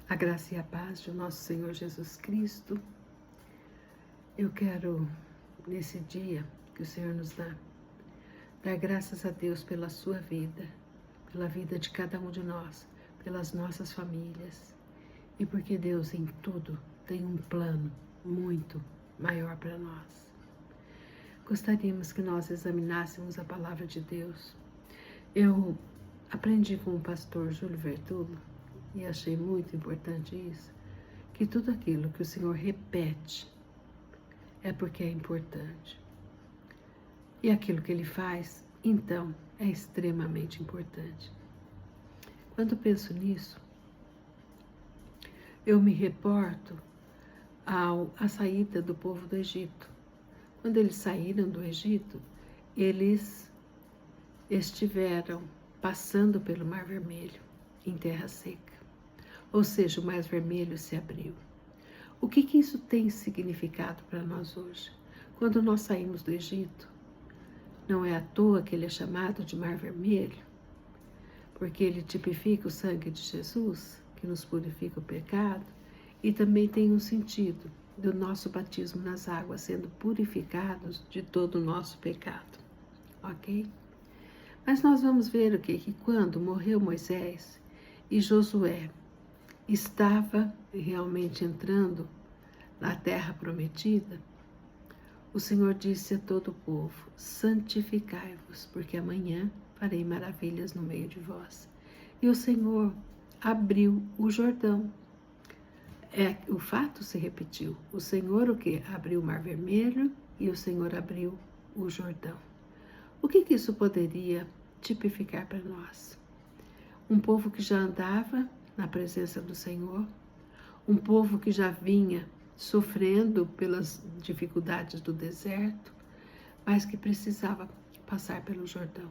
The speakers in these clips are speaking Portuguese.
A graça e a paz do nosso Senhor Jesus Cristo. Eu quero, nesse dia que o Senhor nos dá, dar graças a Deus pela sua vida, pela vida de cada um de nós, pelas nossas famílias, e porque Deus em tudo tem um plano muito maior para nós. Gostaríamos que nós examinássemos a palavra de Deus. Eu aprendi com o pastor Júlio Vertulo, e achei muito importante isso, que tudo aquilo que o Senhor repete é porque é importante. E aquilo que Ele faz, então, é extremamente importante. Quando penso nisso, eu me reporto à saída do povo do Egito. Quando eles saíram do Egito, eles estiveram passando pelo Mar Vermelho, em terra seca. Ou seja, o Mar Vermelho se abriu. O que isso tem significado para nós hoje? Quando nós saímos do Egito, não é à toa que ele é chamado de Mar Vermelho, porque ele tipifica o sangue de Jesus, que nos purifica o pecado, e também tem um sentido do nosso batismo nas águas, sendo purificados de todo o nosso pecado. Ok? Mas nós vamos ver o que quando morreu Moisés e Josué estava realmente entrando na terra prometida, o Senhor disse a todo o povo: santificai-vos, porque amanhã farei maravilhas no meio de vós. E o Senhor abriu o Jordão. O fato se repetiu. O Senhor o quê? Abriu o Mar Vermelho e o Senhor abriu o Jordão. O que isso poderia tipificar para nós? Um povo que já andava na presença do Senhor, um povo que já vinha sofrendo pelas dificuldades do deserto, mas que precisava passar pelo Jordão.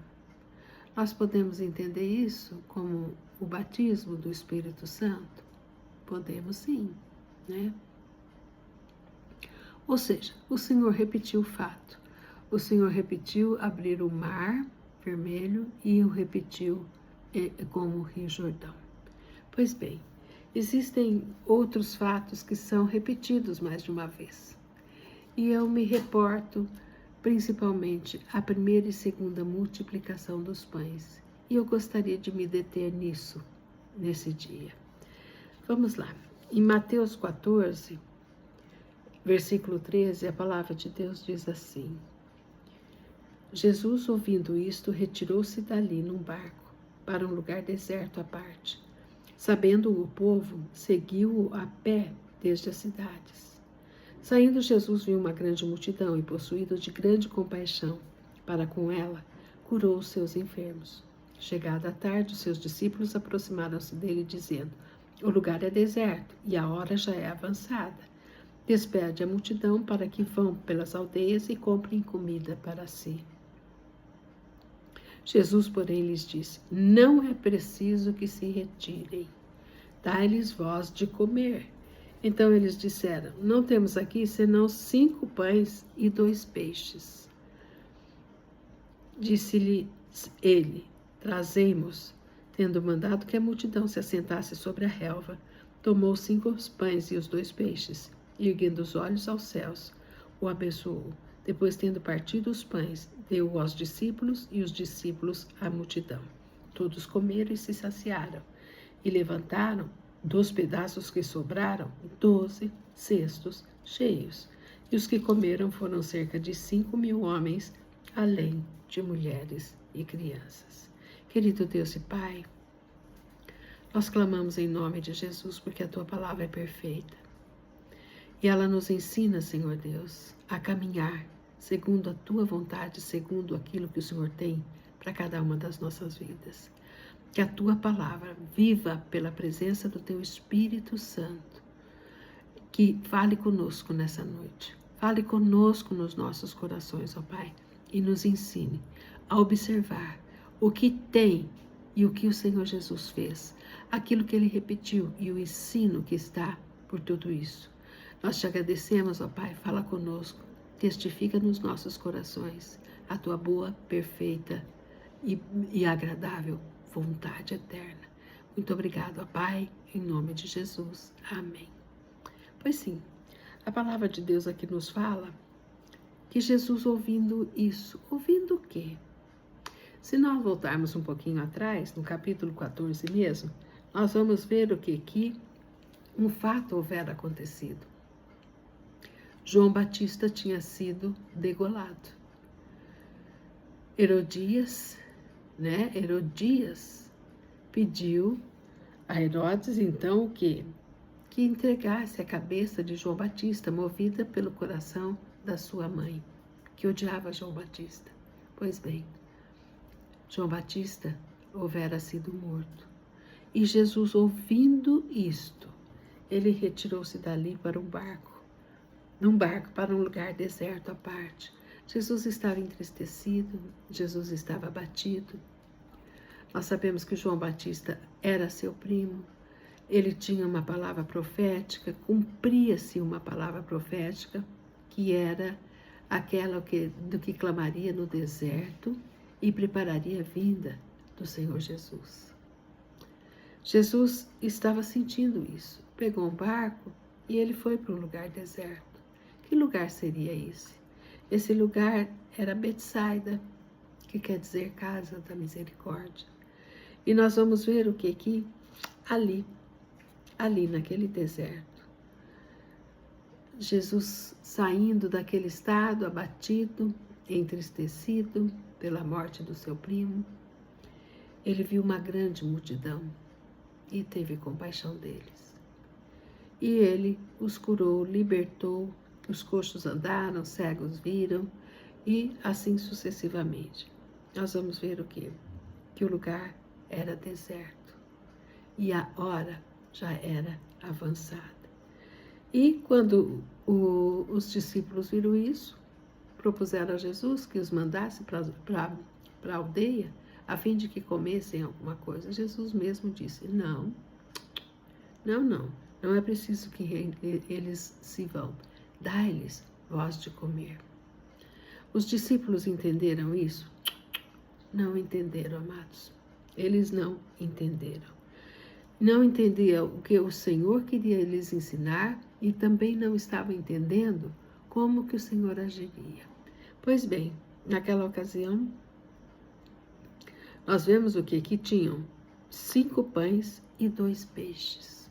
Nós podemos entender isso como o batismo do Espírito Santo? Podemos sim, né? Ou seja, o Senhor repetiu o fato. O Senhor repetiu abrir o Mar Vermelho e o repetiu como o Rio Jordão. Pois bem, existem outros fatos que são repetidos mais de uma vez. E eu me reporto principalmente à primeira e segunda multiplicação dos pães. E eu gostaria de me deter nisso, nesse dia. Vamos lá. Em Mateus 14, versículo 13, a palavra de Deus diz assim: Jesus, ouvindo isto, retirou-se dali num barco, para um lugar deserto à parte. Sabendo o povo, seguiu-o a pé desde as cidades. Saindo, Jesus viu uma grande multidão e, possuído de grande compaixão para com ela, curou os seus enfermos. Chegada a tarde, os seus discípulos aproximaram-se dele, dizendo: o lugar é deserto e a hora já é avançada. Despede a multidão para que vão pelas aldeias e comprem comida para si. Jesus, porém, lhes disse: não é preciso que se retirem, dai-lhes vós de comer. Então eles disseram: não temos aqui senão 5 pães e 2 peixes. Disse-lhe ele: trazei-mos. Tendo mandado que a multidão se assentasse sobre a relva, tomou 5 pães e os 2 peixes, e erguendo os olhos aos céus, o abençoou. Depois, tendo partido os pães, deu aos discípulos e os discípulos à multidão. Todos comeram e se saciaram, e levantaram dos pedaços que sobraram 12 cestos cheios. E os que comeram foram cerca de 5.000 homens, além de mulheres e crianças. Querido Deus e Pai, nós clamamos em nome de Jesus porque a Tua palavra é perfeita. E ela nos ensina, Senhor Deus, a caminhar segundo a Tua vontade, segundo aquilo que o Senhor tem para cada uma das nossas vidas. Que a Tua palavra viva pela presença do Teu Espírito Santo, que fale conosco nessa noite. Fale conosco nos nossos corações, ó Pai, e nos ensine a observar o que tem e o que o Senhor Jesus fez, aquilo que Ele repetiu e o ensino que está por tudo isso. Nós te agradecemos, ó Pai, fala conosco, testifica nos nossos corações a Tua boa, perfeita e agradável vontade eterna. Muito obrigado, ó Pai, em nome de Jesus. Amém. Pois sim, a palavra de Deus aqui nos fala que Jesus ouvindo isso, ouvindo o quê? Se nós voltarmos um pouquinho atrás, no capítulo 14 mesmo, nós vamos ver o que aqui um fato houvera acontecido. João Batista tinha sido degolado. Herodias pediu a Herodes, então, que entregasse a cabeça de João Batista, movida pelo coração da sua mãe, que odiava João Batista. Pois bem, João Batista houvera sido morto. E Jesus, ouvindo isto, ele retirou-se dali para num barco para um lugar deserto à parte. Jesus estava entristecido, Jesus estava abatido. Nós sabemos que João Batista era seu primo, ele tinha uma palavra profética, cumpria-se uma palavra profética, que era aquela do que clamaria no deserto e prepararia a vinda do Senhor Jesus. Jesus estava sentindo isso, pegou um barco e ele foi para um lugar deserto. Que lugar seria esse? Esse lugar era Betsaida, que quer dizer casa da misericórdia. E nós vamos ver o que aqui? Ali naquele deserto. Jesus saindo daquele estado, abatido, entristecido pela morte do seu primo, ele viu uma grande multidão e teve compaixão deles. E ele os curou, libertou, os coxos andaram, cegos viram, e assim sucessivamente. Nós vamos ver o quê? Que o lugar era deserto e a hora já era avançada. E quando os discípulos viram isso, propuseram a Jesus que os mandasse para a aldeia, a fim de que comessem alguma coisa. Jesus mesmo disse, não é preciso que eles se vão, dai-lhes vós de comer. Os discípulos entenderam isso? Não entenderam, amados. Eles não entenderam. Não entendiam o que o Senhor queria lhes ensinar e também não estavam entendendo como que o Senhor agiria. Pois bem, naquela ocasião, nós vemos o que? Que tinham 5 pães e 2 peixes.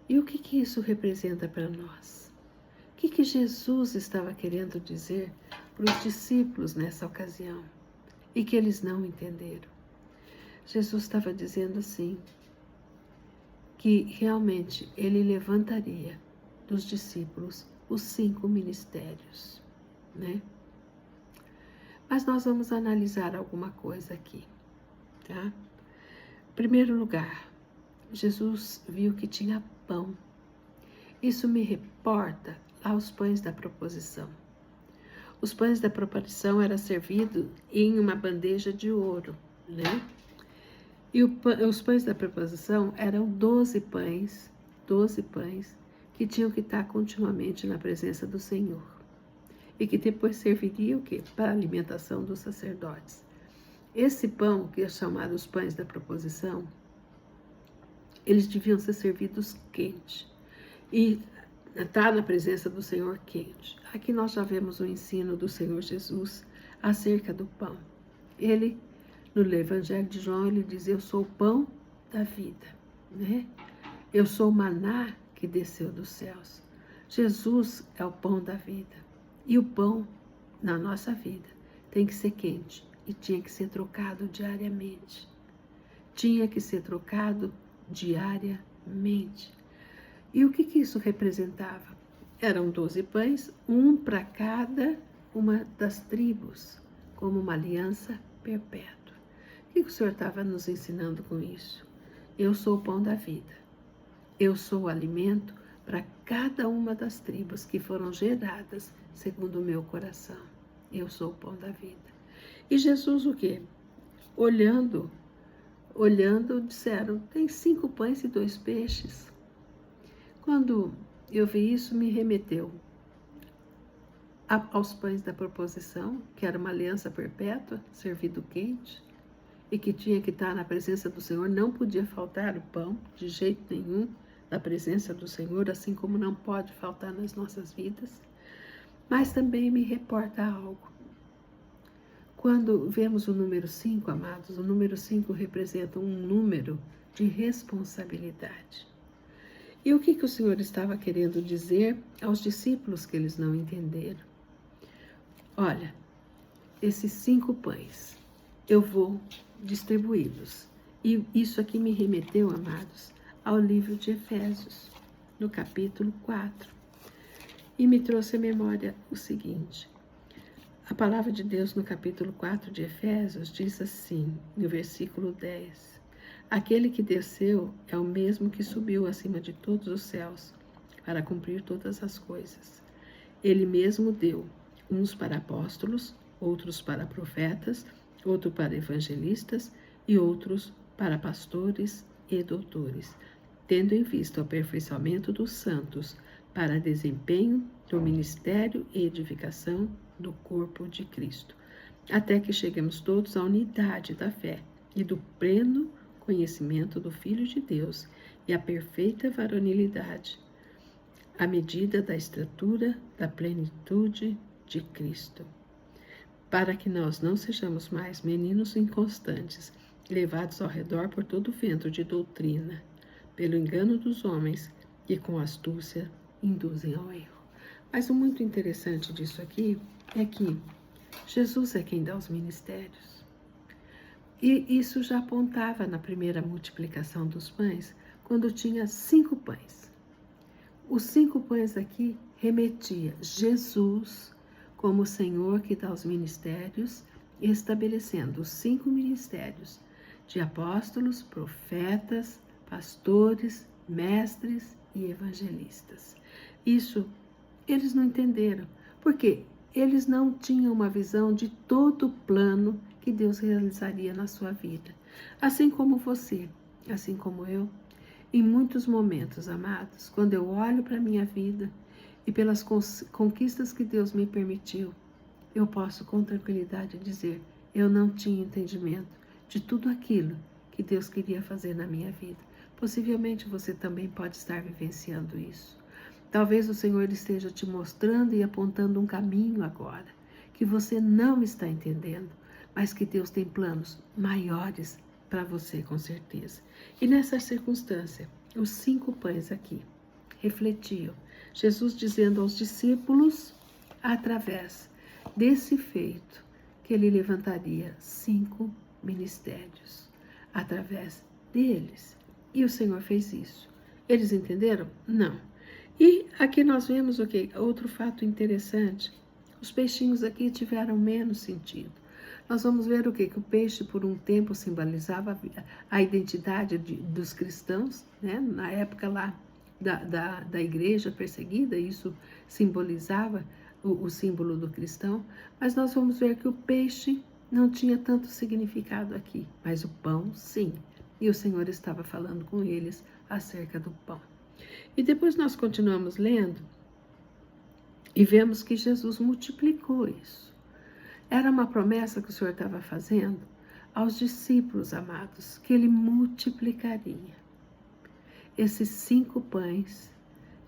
E o que isso representa para nós? O que Jesus estava querendo dizer para os discípulos nessa ocasião e que eles não entenderam? Jesus estava dizendo assim, que realmente ele levantaria dos discípulos os 5 ministérios, né? Mas nós vamos analisar alguma coisa aqui, tá? Em primeiro lugar, Jesus viu que tinha pão. Isso me reporta aos pães da proposição. Os pães da proposição eram servidos em uma bandeja de ouro, né? E os pães da proposição eram 12 pães que tinham que estar continuamente na presença do Senhor. E que depois serviria o quê? Para a alimentação dos sacerdotes. Esse pão, que é chamado os pães da proposição, eles deviam ser servidos quentes. E estar na presença do Senhor quente. Aqui nós já vemos o ensino do Senhor Jesus acerca do pão. Ele, no Evangelho de João, ele diz, eu sou o pão da vida, né? Eu sou o maná que desceu dos céus. Jesus é o pão da vida. E o pão, na nossa vida, tem que ser quente e tinha que ser trocado diariamente. Tinha que ser trocado diariamente. E o que isso representava? Eram 12 pães, um para cada uma das tribos, como uma aliança perpétua. O que o Senhor estava nos ensinando com isso? Eu sou o pão da vida. Eu sou o alimento para cada uma das tribos que foram geradas segundo o meu coração. Eu sou o pão da vida. E Jesus o quê? Olhando, disseram, tem 5 pães e 2 peixes. Quando eu vi isso, me remeteu aos pães da proposição, que era uma aliança perpétua, servido quente, e que tinha que estar na presença do Senhor, não podia faltar o pão, de jeito nenhum, da presença do Senhor, assim como não pode faltar nas nossas vidas. Mas também me reporta algo. Quando vemos o número 5, amados, o número 5 representa um número de responsabilidade. E o que o Senhor estava querendo dizer aos discípulos que eles não entenderam? Olha, esses 5 pães, eu vou distribuí-los. E isso aqui me remeteu, amados, ao livro de Efésios, no capítulo 4. E me trouxe à memória o seguinte: a palavra de Deus no capítulo 4 de Efésios diz assim, no versículo 10: aquele que desceu é o mesmo que subiu acima de todos os céus, para cumprir todas as coisas. Ele mesmo deu uns para apóstolos, outros para profetas, outros para evangelistas e outros para pastores e doutores, tendo em vista o aperfeiçoamento dos santos, para desempenho do ministério e edificação do corpo de Cristo, até que cheguemos todos à unidade da fé e do pleno conhecimento do Filho de Deus e à perfeita varonilidade, à medida da estatura da plenitude de Cristo, para que nós não sejamos mais meninos inconstantes, levados ao redor por todo vento de doutrina, pelo engano dos homens que com astúcia induzem ao erro. Mas o muito interessante disso aqui é que Jesus é quem dá os ministérios. E isso já apontava na primeira multiplicação dos pães, quando tinha 5 pães. Os 5 pães aqui remetia Jesus como o Senhor que dá os ministérios, estabelecendo os 5 ministérios de apóstolos, profetas, pastores, mestres e evangelistas. Isso eles não entenderam, porque eles não tinham uma visão de todo o plano que Deus realizaria na sua vida. Assim como você, assim como eu, em muitos momentos, amados, quando eu olho para a minha vida e pelas conquistas que Deus me permitiu, eu posso com tranquilidade dizer, eu não tinha entendimento de tudo aquilo que Deus queria fazer na minha vida. Possivelmente você também pode estar vivenciando isso. Talvez o Senhor esteja te mostrando e apontando um caminho agora, que você não está entendendo, mas que Deus tem planos maiores para você, com certeza. E nessa circunstância, os 5 pães aqui refletiam Jesus dizendo aos discípulos, através desse feito, que ele levantaria 5 ministérios, através deles. E o Senhor fez isso. Eles entenderam? Não. E aqui nós vemos o quê? Outro fato interessante. Os peixinhos aqui tiveram menos sentido. Nós vamos ver o quê? Que o peixe por um tempo simbolizava a identidade dos cristãos, né? Na época lá da igreja perseguida, isso simbolizava o símbolo do cristão. Mas nós vamos ver que o peixe não tinha tanto significado aqui, mas o pão sim. E o Senhor estava falando com eles acerca do pão. E depois nós continuamos lendo e vemos que Jesus multiplicou isso. Era uma promessa que o Senhor estava fazendo aos discípulos amados, que ele multiplicaria esses 5 pães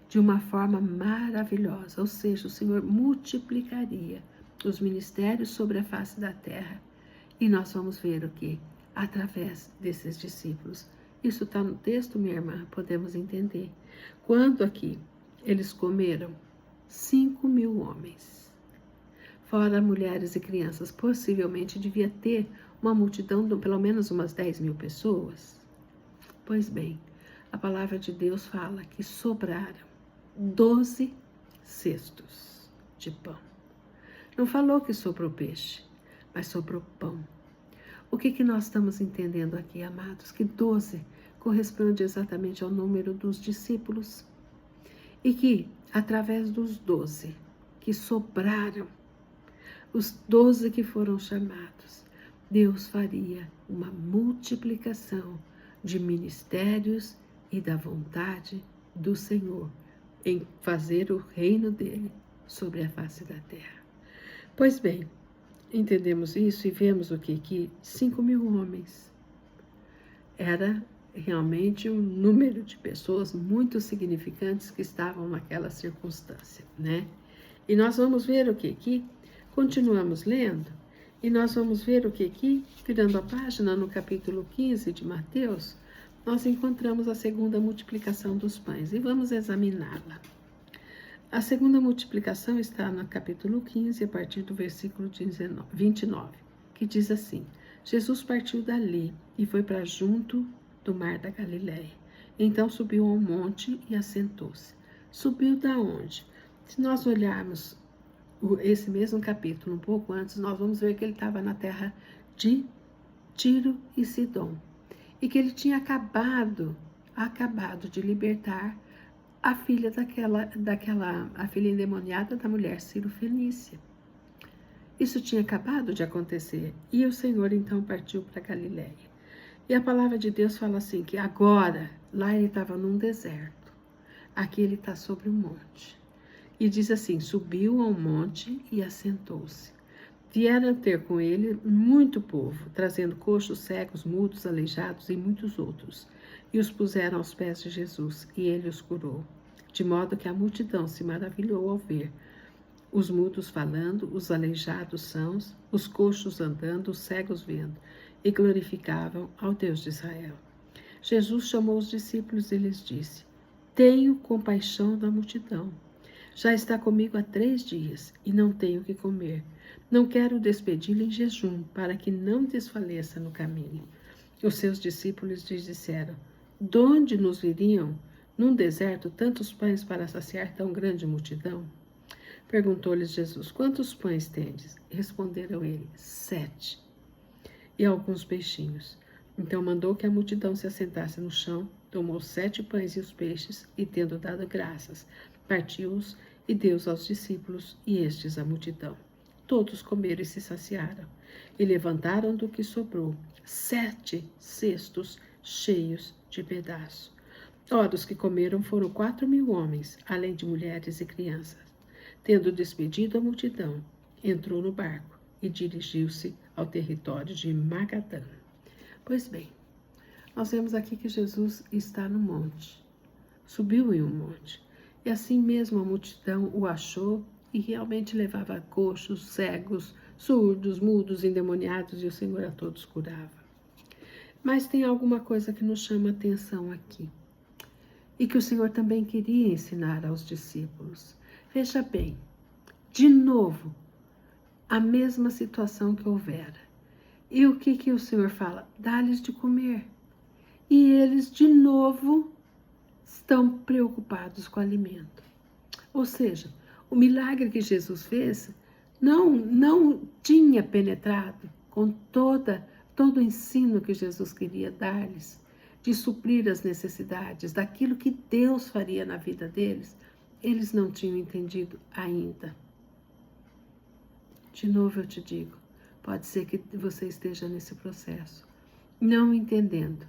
de uma forma maravilhosa, ou seja, o Senhor multiplicaria os ministérios sobre a face da terra. E nós vamos ver o que? Através desses discípulos. Isso está no texto, minha irmã, podemos entender. Quando aqui eles comeram 5.000 homens, fora mulheres e crianças, possivelmente devia ter uma multidão de pelo menos umas 10.000 pessoas. Pois bem, a palavra de Deus fala que sobraram 12 cestos de pão. Não falou que sobrou peixe, mas sobrou pão. O que nós estamos entendendo aqui, amados? Que 12 corresponde exatamente ao número dos discípulos. E que, através dos 12 que sobraram, os 12 que foram chamados, Deus faria uma multiplicação de ministérios e da vontade do Senhor em fazer o reino dele sobre a face da terra. Pois bem, entendemos isso e vemos o que? Que 5.000 homens era realmente um número de pessoas muito significantes que estavam naquela circunstância, né? E nós vamos ver o que aqui? Continuamos lendo, e nós vamos ver o que aqui? Virando a página, no capítulo 15 de Mateus, nós encontramos a segunda multiplicação dos pães, e vamos examiná-la. A segunda multiplicação está no capítulo 15, a partir do versículo 29, que diz assim: Jesus partiu dali e foi para junto do mar da Galileia. Então subiu ao monte e assentou-se. Subiu da onde? Se nós olharmos esse mesmo capítulo um pouco antes, nós vamos ver que ele estava na terra de Tiro e Sidom. E que ele tinha acabado de libertar a filha a filha endemoniada da mulher Cirofenícia. Isso tinha acabado de acontecer. E o Senhor então partiu para Galileia. E a palavra de Deus fala assim, que agora, lá ele estava num deserto. Aqui ele está sobre um monte. E diz assim, subiu ao monte e assentou-se. Vieram ter com ele muito povo, trazendo coxos, cegos, mudos, aleijados e muitos outros. E os puseram aos pés de Jesus, e ele os curou. De modo que a multidão se maravilhou ao ver os mudos falando, os aleijados sãos, os coxos andando, os cegos vendo, e glorificavam ao Deus de Israel. Jesus chamou os discípulos e lhes disse: tenho compaixão da multidão. Já está comigo há 3 dias, e não tenho o que comer. Não quero despedi-lo em jejum, para que não desfaleça no caminho. Os seus discípulos lhes disseram: de onde nos viriam, num deserto, tantos pães para saciar tão grande multidão? Perguntou-lhes Jesus: quantos pães tendes? Responderam ele: 7. E alguns peixinhos. Então mandou que a multidão se assentasse no chão, tomou 7 pães e os peixes, e tendo dado graças, partiu-os e deu-os aos discípulos, e estes à multidão. Todos comeram e se saciaram, e levantaram do que sobrou 7 cestos cheios de pedaços. Ora, os que comeram foram 4.000 homens, além de mulheres e crianças. Tendo despedido a multidão, entrou no barco e dirigiu-se ao território de Magadã. Pois bem, nós vemos aqui que Jesus está no monte, subiu em um monte, e assim mesmo a multidão o achou e realmente levava coxos, cegos, surdos, mudos, endemoniados, e o Senhor a todos curava. Mas tem alguma coisa que nos chama atenção aqui, e que o Senhor também queria ensinar aos discípulos. Veja bem, de novo, a mesma situação que houvera. E o que o Senhor fala? Dá-lhes de comer. E eles, de novo, estão preocupados com o alimento. Ou seja, o milagre que Jesus fez não tinha penetrado com todo o ensino que Jesus queria dar-lhes, de suprir as necessidades, daquilo que Deus faria na vida deles. Eles não tinham entendido ainda. De novo eu te digo, pode ser que você esteja nesse processo, não entendendo,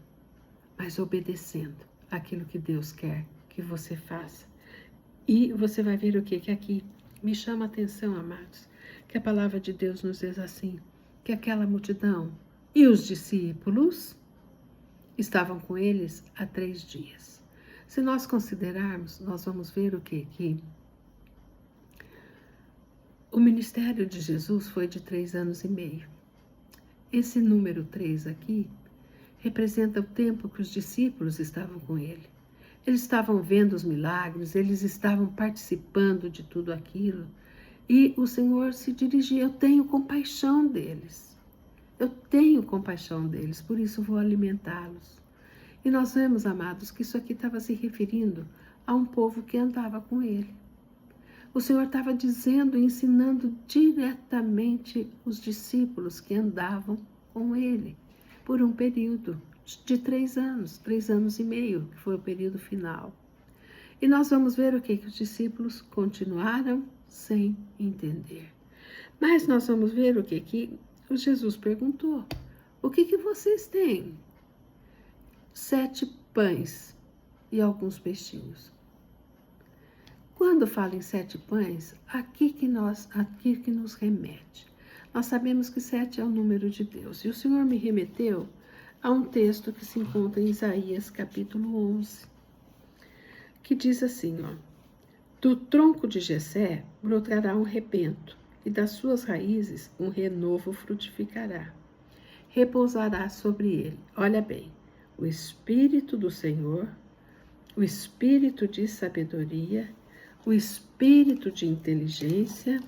mas obedecendo aquilo que Deus quer que você faça. E você vai ver o que aqui me chama a atenção, amados, que a palavra de Deus nos diz assim, que aquela multidão e os discípulos estavam com eles há 3 dias. Se nós considerarmos, nós vamos ver o que? Que o ministério de Jesus foi de 3 anos e meio. Esse número 3 aqui representa o tempo que os discípulos estavam com ele. Eles estavam vendo os milagres, eles estavam participando de tudo aquilo. E o Senhor se dirigia: eu tenho compaixão deles. Eu tenho compaixão deles, por isso vou alimentá-los. E nós vemos, amados, que isso aqui estava se referindo a um povo que andava com ele. O Senhor estava dizendo, ensinando diretamente os discípulos que andavam com ele por um período de 3 anos, 3 anos e meio, que foi o período final. E nós vamos ver o que os discípulos continuaram sem entender. Mas nós vamos ver o que o Jesus perguntou: o que vocês têm? 7 pães e alguns peixinhos. Quando fala em 7 pães, aqui que nos remete. Nós sabemos que 7 é o número de Deus. E o Senhor me remeteu a um texto que se encontra em Isaías capítulo 11, que diz assim, ó: do tronco de Jessé brotará um rebento, e das suas raízes um renovo frutificará. Repousará sobre ele, olha bem, o Espírito do Senhor, o Espírito de sabedoria, o Espírito de inteligência,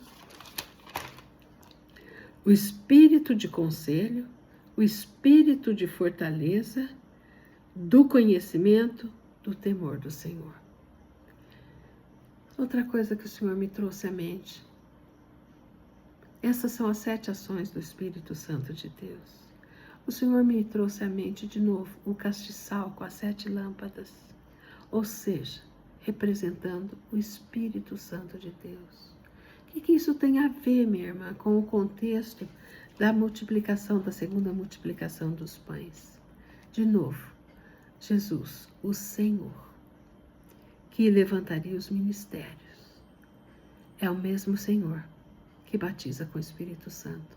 o Espírito de conselho, o Espírito de fortaleza, do conhecimento, do temor do Senhor. Outra coisa que o Senhor me trouxe à mente. Essas são as 7 ações do Espírito Santo de Deus. O Senhor me trouxe à mente de novo o castiçal com as 7 lâmpadas. Ou seja, representando o Espírito Santo de Deus. O que isso tem a ver, minha irmã, com o contexto da multiplicação, da segunda multiplicação dos pães? De novo, Jesus, o Senhor, que levantaria os ministérios, é o mesmo Senhor que batiza com o Espírito Santo.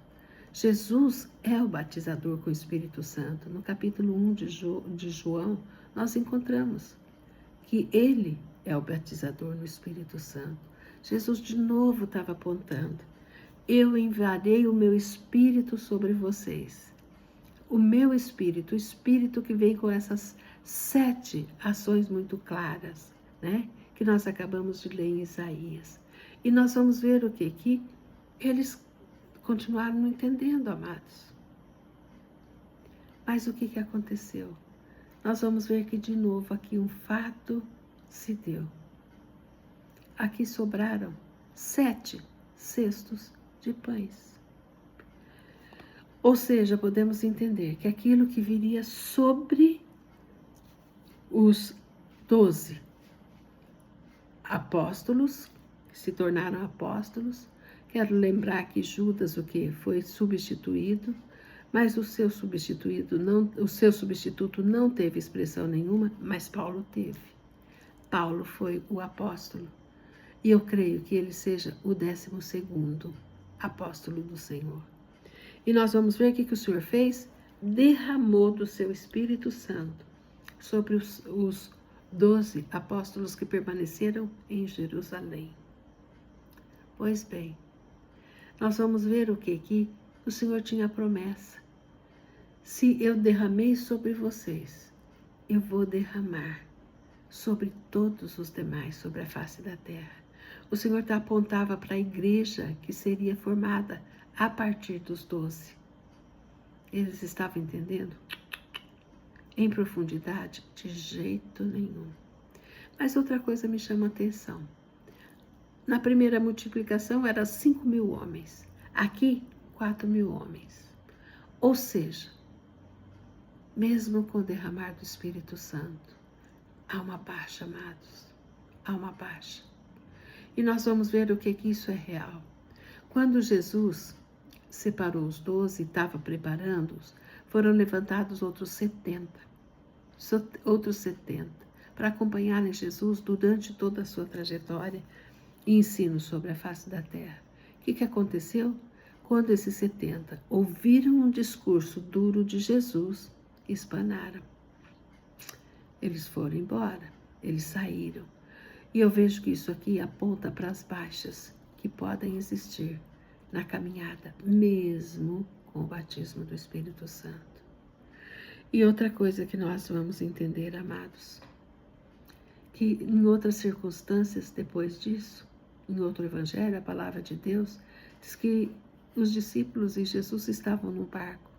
Jesus é o batizador com o Espírito Santo. No capítulo 1 de João, nós encontramos que ele é o batizador no Espírito Santo. Jesus de novo estava apontando: eu enviarei o meu Espírito sobre vocês. O meu Espírito, o Espírito que vem com essas 7 ações muito claras, né? Que nós acabamos de ler em Isaías. E nós vamos ver o quê? Que eles continuaram não entendendo, amados. Mas o que aconteceu? Nós vamos ver que de novo aqui um fato se deu. Aqui sobraram 7 cestos de pães. Ou seja, podemos entender que aquilo que viria sobre os 12 apóstolos, que se tornaram apóstolos. Quero lembrar que Judas, o que foi substituído, mas o seu substituto não teve expressão nenhuma, mas Paulo teve. Paulo foi o apóstolo. E eu creio que ele seja o 12º apóstolo do Senhor. E nós vamos ver o que o Senhor fez? Derramou do seu Espírito Santo sobre os 12 apóstolos que permaneceram em Jerusalém. Pois bem, nós vamos ver o que? Que o Senhor tinha promessa. Se eu derramei sobre vocês, eu vou derramar sobre todos os demais, sobre a face da terra. O Senhor apontava para a igreja que seria formada a partir dos 12. Eles estavam entendendo? Em profundidade? De jeito nenhum. Mas outra coisa me chama a atenção. Na primeira multiplicação eram 5.000 homens. Aqui, 4.000 homens. Ou seja, mesmo com o derramar do Espírito Santo, há uma baixa, amados. Há uma baixa. E nós vamos ver o que isso é real. Quando Jesus separou os 12 e estava preparando-os, foram levantados outros 70 para acompanharem Jesus durante toda a sua trajetória e ensino sobre a face da terra. O que aconteceu? Quando esses 70 ouviram um discurso duro de Jesus, espanaram. Eles foram embora, eles saíram. E eu vejo que isso aqui aponta para as baixas que podem existir na caminhada, mesmo com o batismo do Espírito Santo. E outra coisa que nós vamos entender, amados, que em outras circunstâncias depois disso, em outro evangelho, a palavra de Deus diz que os discípulos e Jesus estavam no barco.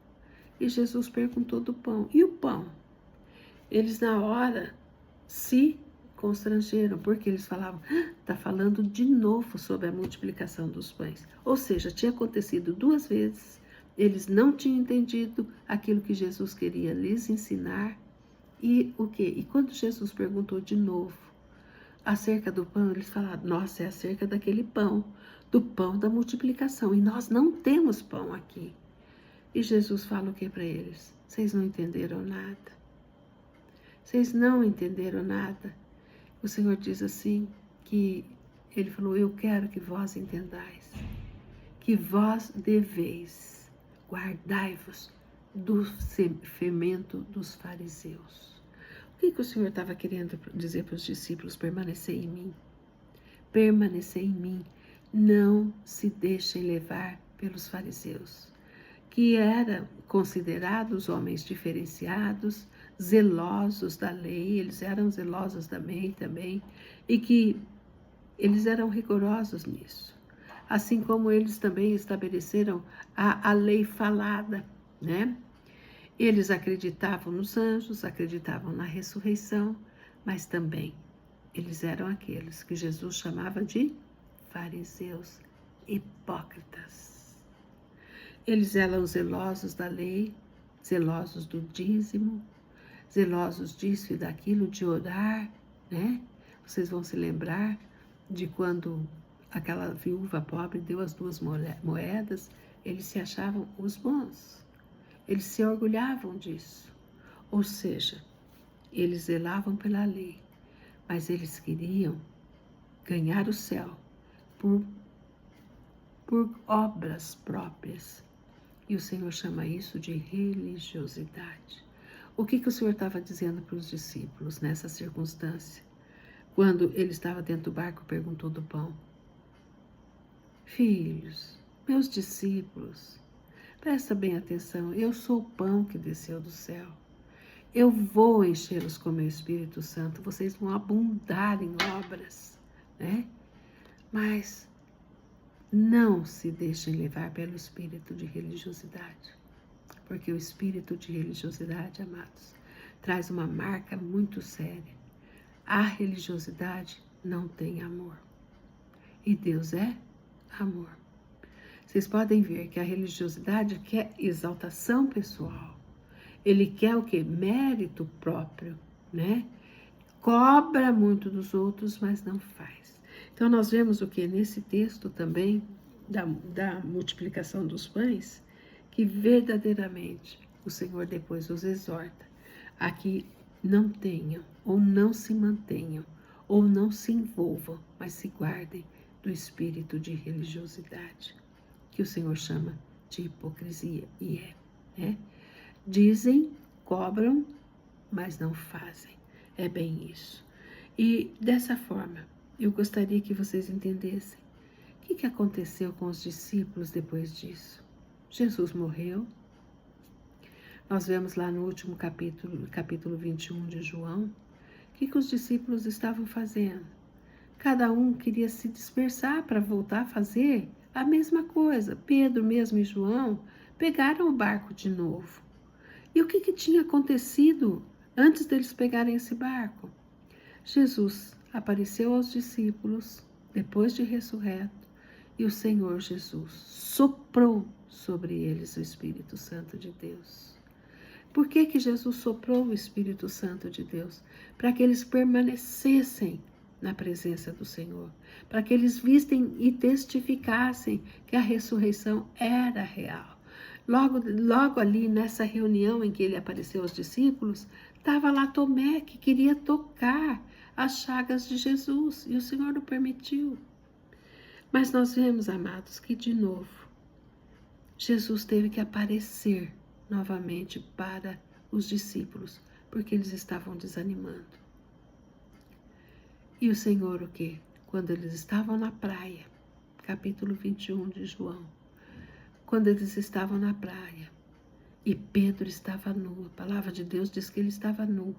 E Jesus perguntou do pão. E o pão? Eles na hora se constrangeram, porque eles falavam, está falando de novo sobre a multiplicação dos pães. Ou seja, tinha acontecido 2 vezes, eles não tinham entendido aquilo que Jesus queria lhes ensinar. E o quê? E quando Jesus perguntou de novo acerca do pão, eles falaram, nossa, é acerca daquele pão, do pão da multiplicação, e nós não temos pão aqui. E Jesus fala o que para eles? Vocês não entenderam nada. Vocês não entenderam nada. O Senhor diz assim, que ele falou, eu quero que vós entendais que vós deveis, guardai-vos do fermento dos fariseus. O que o Senhor estava querendo dizer para os discípulos? Permanecer em mim. Permanecer em mim. Não se deixem levar pelos fariseus, que eram considerados homens diferenciados, zelosos da lei, eles eram zelosos da lei também, e que eles eram rigorosos nisso. Assim como eles também estabeleceram a lei falada, né? Eles acreditavam nos anjos, acreditavam na ressurreição, mas também eles eram aqueles que Jesus chamava de fariseus hipócritas. Eles eram zelosos da lei, zelosos do dízimo, zelosos disso e daquilo, de orar, né? Vocês vão se lembrar de quando aquela viúva pobre deu as 2 moedas, eles se achavam os bons. Eles se orgulhavam disso. Ou seja, eles zelavam pela lei, mas eles queriam ganhar o céu por obras próprias. E o Senhor chama isso de religiosidade. O que o Senhor estava dizendo para os discípulos nessa circunstância? Quando ele estava dentro do barco, perguntou do pão. Filhos, meus discípulos, presta bem atenção, eu sou o pão que desceu do céu. Eu vou enchê-los com meu Espírito Santo, vocês vão abundar em obras, né? Mas não se deixem levar pelo espírito de religiosidade, porque o espírito de religiosidade, amados, traz uma marca muito séria. A religiosidade não tem amor, e Deus é amor. Vocês podem ver que a religiosidade quer exaltação pessoal. Ele quer o quê? Mérito próprio, né? Cobra muito dos outros, mas não faz. Então nós vemos o que nesse texto também, da multiplicação dos pães, que verdadeiramente o Senhor depois os exorta a que não tenham, ou não se mantenham, ou não se envolvam, mas se guardem do espírito de religiosidade, que o Senhor chama de hipocrisia, e né? Dizem, cobram, mas não fazem. É bem isso. E dessa forma, eu gostaria que vocês entendessem o que aconteceu com os discípulos depois disso. Jesus morreu. Nós vemos lá no último capítulo 21 de João, o que os discípulos estavam fazendo. Cada um queria se dispersar para voltar a fazer a mesma coisa. Pedro mesmo e João pegaram o barco de novo. E o que tinha acontecido antes deles pegarem esse barco? Jesus apareceu aos discípulos, depois de ressurreto, e o Senhor Jesus soprou sobre eles o Espírito Santo de Deus. Por que Jesus soprou o Espírito Santo de Deus? Para que eles permanecessem na presença do Senhor, para que eles vissem e testificassem que a ressurreição era real. Logo ali, nessa reunião em que ele apareceu aos discípulos, estava lá Tomé, que queria tocar as chagas de Jesus, e o Senhor não permitiu. Mas nós vemos, amados, que de novo, Jesus teve que aparecer novamente para os discípulos, porque eles estavam desanimando. E o Senhor o quê? Quando eles estavam na praia, capítulo 21 de João, quando eles estavam na praia, e Pedro estava nu, a palavra de Deus diz que ele estava nu,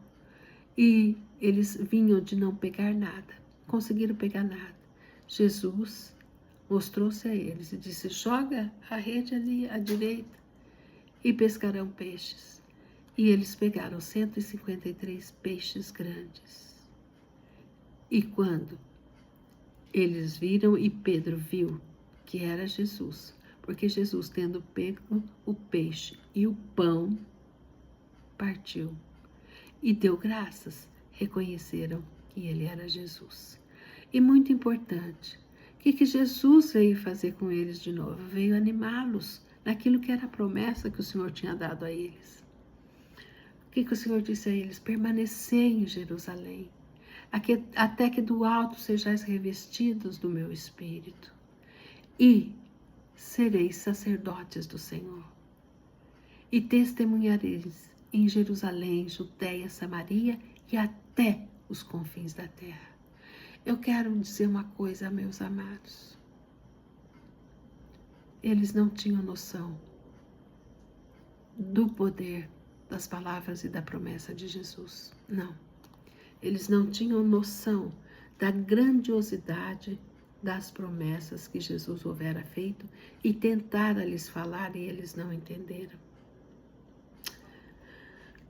e eles vinham de não pegar nada, conseguiram pegar nada. Jesus mostrou-se a eles e disse, joga a rede ali à direita e pescarão peixes. E eles pegaram 153 peixes grandes. E quando eles viram e Pedro viu que era Jesus, porque Jesus, tendo pego o peixe e o pão, partiu e deu graças, reconheceram que ele era Jesus. E muito importante, o que Jesus veio fazer com eles de novo? Veio animá-los naquilo que era a promessa que o Senhor tinha dado a eles. O que o Senhor disse a eles? Permanecei em Jerusalém, até que do alto sejais revestidos do meu Espírito. E sereis sacerdotes do Senhor. E testemunhareis em Jerusalém, Judéia, Samaria e até os confins da terra. Eu quero dizer uma coisa, meus amados. Eles não tinham noção do poder das palavras e da promessa de Jesus. Não. Eles não tinham noção da grandiosidade das promessas que Jesus houvera feito e tentara lhes falar e eles não entenderam.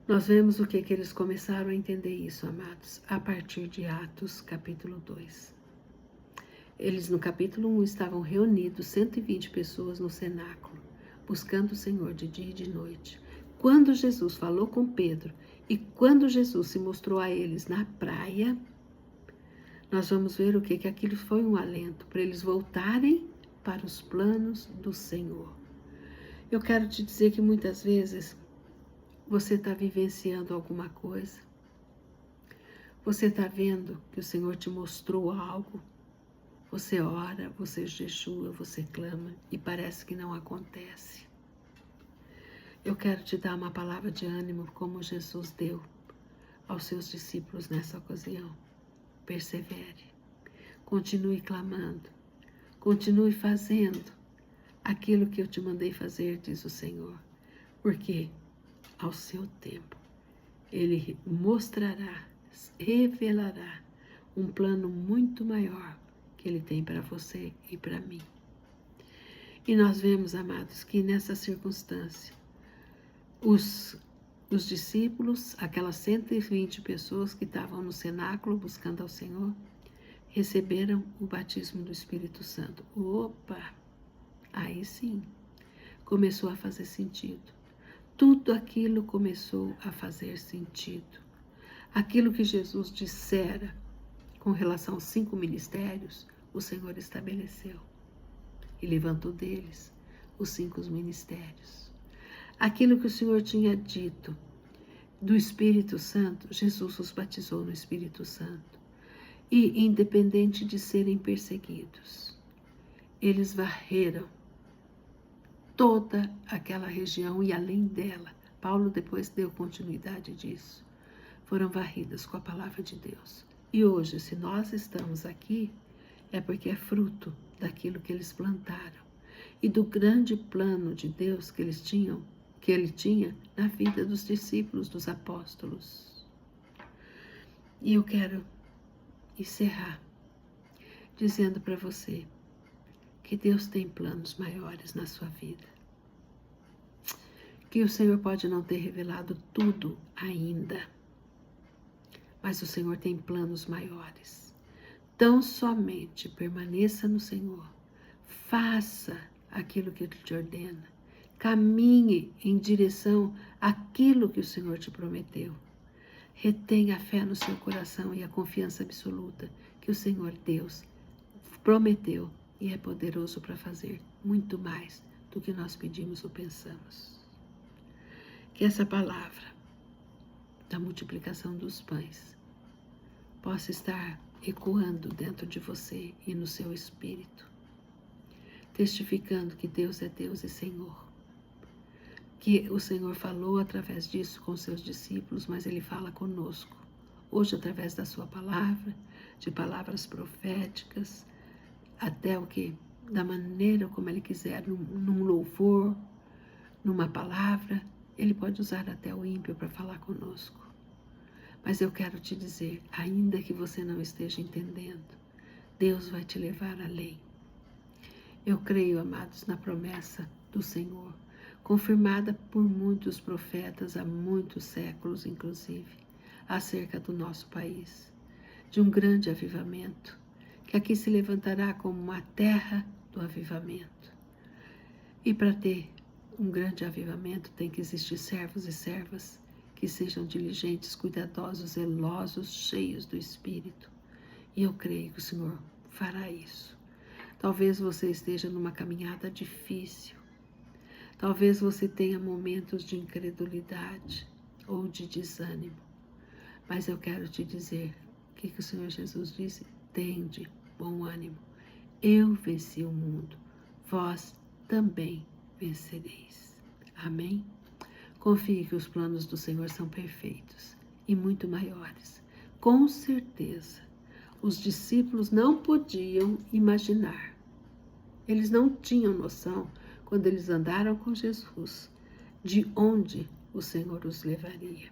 Nós vemos o que eles começaram a entender isso, amados, a partir de Atos, capítulo 2. Eles, no capítulo 1, estavam reunidos, 120 pessoas no cenáculo, buscando o Senhor de dia e de noite. Quando Jesus falou com Pedro e quando Jesus se mostrou a eles na praia, nós vamos ver o que aquilo foi um alento para eles voltarem para os planos do Senhor. Eu quero te dizer que muitas vezes você está vivenciando alguma coisa. Você está vendo que o Senhor te mostrou algo. Você ora, você jejua, você clama e parece que não acontece. Eu quero te dar uma palavra de ânimo como Jesus deu aos seus discípulos nessa ocasião. Persevere, continue clamando, continue fazendo aquilo que eu te mandei fazer, diz o Senhor, porque ao seu tempo Ele mostrará, revelará um plano muito maior que Ele tem para você e para mim. E nós vemos, amados, que nessa circunstância, os discípulos, aquelas 120 pessoas que estavam no cenáculo buscando ao Senhor, receberam o batismo do Espírito Santo. Opa! Aí sim, começou a fazer sentido. Tudo aquilo começou a fazer sentido. Aquilo que Jesus dissera com relação aos 5 ministérios, o Senhor estabeleceu. E levantou deles os 5 ministérios. Aquilo que o Senhor tinha dito do Espírito Santo, Jesus os batizou no Espírito Santo. E independente de serem perseguidos, eles varreram toda aquela região e além dela. Paulo depois deu continuidade disso. Foram varridas com a palavra de Deus. E hoje, se nós estamos aqui, é porque é fruto daquilo que eles plantaram e do grande plano de Deus que ele tinha na vida dos discípulos, dos apóstolos. E eu quero encerrar dizendo para você que Deus tem planos maiores na sua vida. Que o Senhor pode não ter revelado tudo ainda, mas o Senhor tem planos maiores. Tão somente permaneça no Senhor, faça aquilo que Ele te ordena, caminhe em direção àquilo que o Senhor te prometeu. Retenha a fé no seu coração e a confiança absoluta que o Senhor Deus prometeu e é poderoso para fazer muito mais do que nós pedimos ou pensamos. Que essa palavra da multiplicação dos pães possa estar ecoando dentro de você e no seu espírito, testificando que Deus é Deus e Senhor. Que o Senhor falou através disso com seus discípulos, mas Ele fala conosco. Hoje, através da sua palavra, de palavras proféticas, até o que? Da maneira como Ele quiser, num louvor, numa palavra, Ele pode usar até o ímpio para falar conosco. Mas eu quero te dizer, ainda que você não esteja entendendo, Deus vai te levar além. Eu creio, amados, na promessa do Senhor, confirmada por muitos profetas há muitos séculos, inclusive, acerca do nosso país, de um grande avivamento, que aqui se levantará como uma terra do avivamento. E para ter um grande avivamento tem que existir servos e servas que sejam diligentes, cuidadosos, zelosos, cheios do Espírito. E eu creio que o Senhor fará isso. Talvez você esteja numa caminhada difícil. Talvez você tenha momentos de incredulidade ou de desânimo. Mas eu quero te dizer o que o Senhor Jesus disse: tende bom ânimo. Eu venci o mundo. Vós também vencereis. Amém? Confie que os planos do Senhor são perfeitos e muito maiores. Com certeza, os discípulos não podiam imaginar. Eles não tinham noção, quando eles andaram com Jesus, de onde o Senhor os levaria.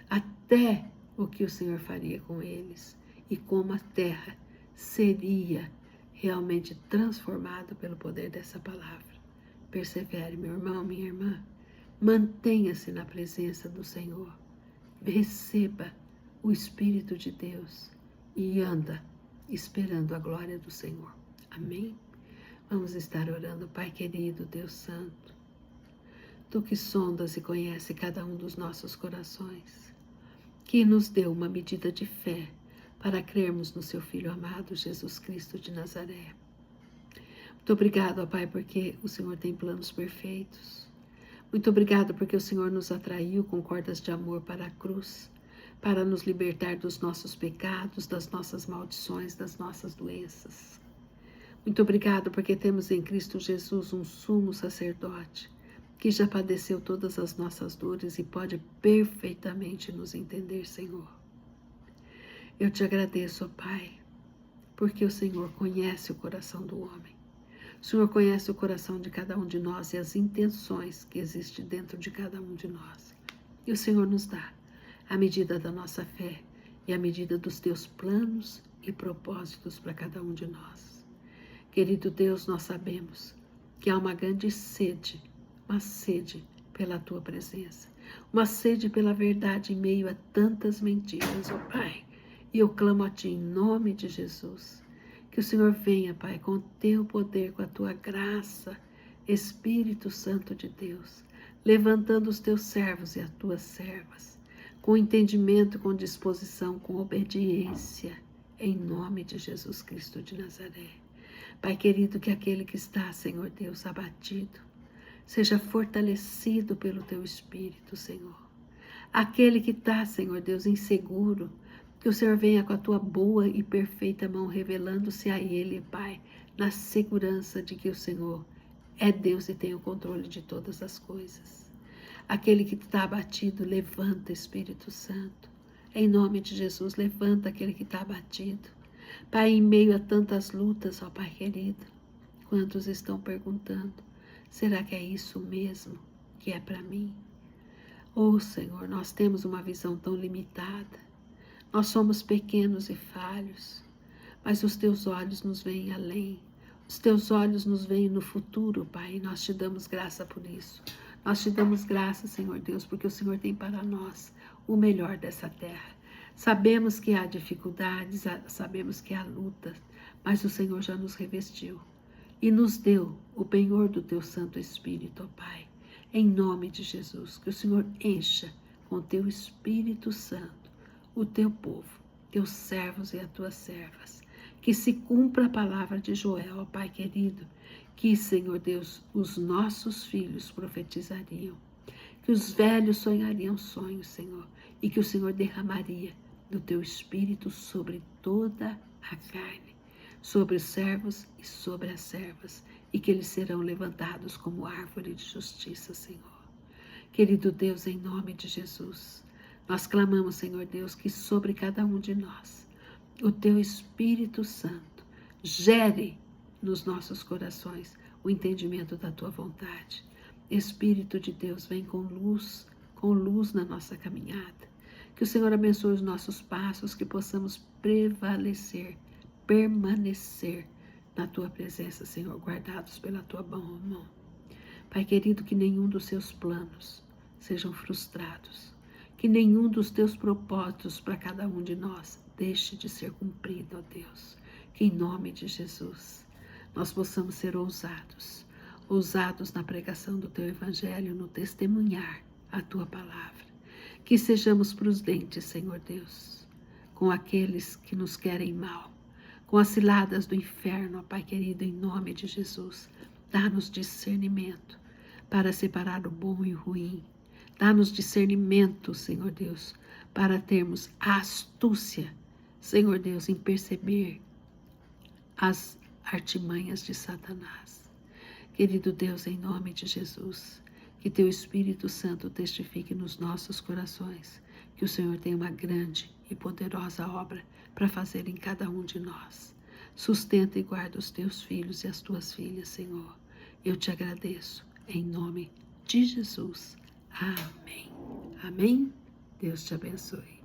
Até o que o Senhor faria com eles e como a terra seria realmente transformada pelo poder dessa palavra. Persevere, meu irmão, minha irmã. Mantenha-se na presença do Senhor. Receba o Espírito de Deus e anda esperando a glória do Senhor. Amém? Vamos estar orando. Pai querido, Deus Santo, Tu que sondas e conhece cada um dos nossos corações, que nos deu uma medida de fé para crermos no Seu Filho amado, Jesus Cristo de Nazaré. Muito obrigado, ó Pai, porque o Senhor tem planos perfeitos. Muito obrigado porque o Senhor nos atraiu com cordas de amor para a cruz, para nos libertar dos nossos pecados, das nossas maldições, das nossas doenças. Muito obrigado porque temos em Cristo Jesus um sumo sacerdote, que já padeceu todas as nossas dores e pode perfeitamente nos entender, Senhor. Eu te agradeço, ó Pai, porque o Senhor conhece o coração do homem. O Senhor conhece o coração de cada um de nós e as intenções que existem dentro de cada um de nós. E o Senhor nos dá a medida da nossa fé e a medida dos teus planos e propósitos para cada um de nós. Querido Deus, nós sabemos que há uma grande sede, uma sede pela tua presença, uma sede pela verdade em meio a tantas mentiras, ó Pai. E eu clamo a Ti em nome de Jesus. Que o Senhor venha, Pai, com o Teu poder, com a Tua graça, Espírito Santo de Deus, levantando os Teus servos e as Tuas servas, com entendimento, com disposição, com obediência, em nome de Jesus Cristo de Nazaré. Pai querido, que aquele que está, Senhor Deus, abatido, seja fortalecido pelo Teu Espírito, Senhor. Aquele que está, Senhor Deus, inseguro, que o Senhor venha com a Tua boa e perfeita mão, revelando-se a Ele, Pai, na segurança de que o Senhor é Deus e tem o controle de todas as coisas. Aquele que está abatido, levanta, Espírito Santo. Em nome de Jesus, levanta aquele que está abatido. Pai, em meio a tantas lutas, ó Pai querido, quantos estão perguntando, será que é isso mesmo que é para mim? Oh, Senhor, nós temos uma visão tão limitada. Nós somos pequenos e falhos, mas os Teus olhos nos veem além. Os Teus olhos nos veem no futuro, Pai, e nós Te damos graça por isso. Nós Te damos graça, Senhor Deus, porque o Senhor tem para nós o melhor dessa terra. Sabemos que há dificuldades, sabemos que há lutas, mas o Senhor já nos revestiu e nos deu o penhor do Teu Santo Espírito, ó Pai. Em nome de Jesus, que o Senhor encha com o Teu Espírito Santo o Teu povo, Teus servos e as Tuas servas. Que se cumpra a palavra de Joel, ó Pai querido, que, Senhor Deus, os nossos filhos profetizariam, que os velhos sonhariam sonhos, Senhor, e que o Senhor derramaria do Teu Espírito sobre toda a carne, sobre os servos e sobre as servas, e que eles serão levantados como árvore de justiça, Senhor. Querido Deus, em nome de Jesus, nós clamamos, Senhor Deus, que sobre cada um de nós, o Teu Espírito Santo gere nos nossos corações o entendimento da Tua vontade. Espírito de Deus, vem com luz na nossa caminhada. Que o Senhor abençoe os nossos passos, que possamos prevalecer, permanecer na Tua presença, Senhor, guardados pela Tua boa mão. Pai querido, que nenhum dos Seus planos sejam frustrados, que nenhum dos Teus propósitos para cada um de nós deixe de ser cumprido, ó Deus. Que em nome de Jesus nós possamos ser ousados na pregação do Teu Evangelho, no testemunhar a Tua palavra. Que sejamos prudentes, Senhor Deus, com aqueles que nos querem mal, com as ciladas do inferno, ó Pai querido, em nome de Jesus. Dá-nos discernimento para separar o bom e o ruim. Dá-nos discernimento, Senhor Deus, para termos a astúcia, Senhor Deus, em perceber as artimanhas de Satanás. Querido Deus, em nome de Jesus, que Teu Espírito Santo testifique nos nossos corações que o Senhor tem uma grande e poderosa obra para fazer em cada um de nós. Sustenta e guarda os Teus filhos e as Tuas filhas, Senhor. Eu te agradeço, em nome de Jesus. Amém. Amém. Deus te abençoe.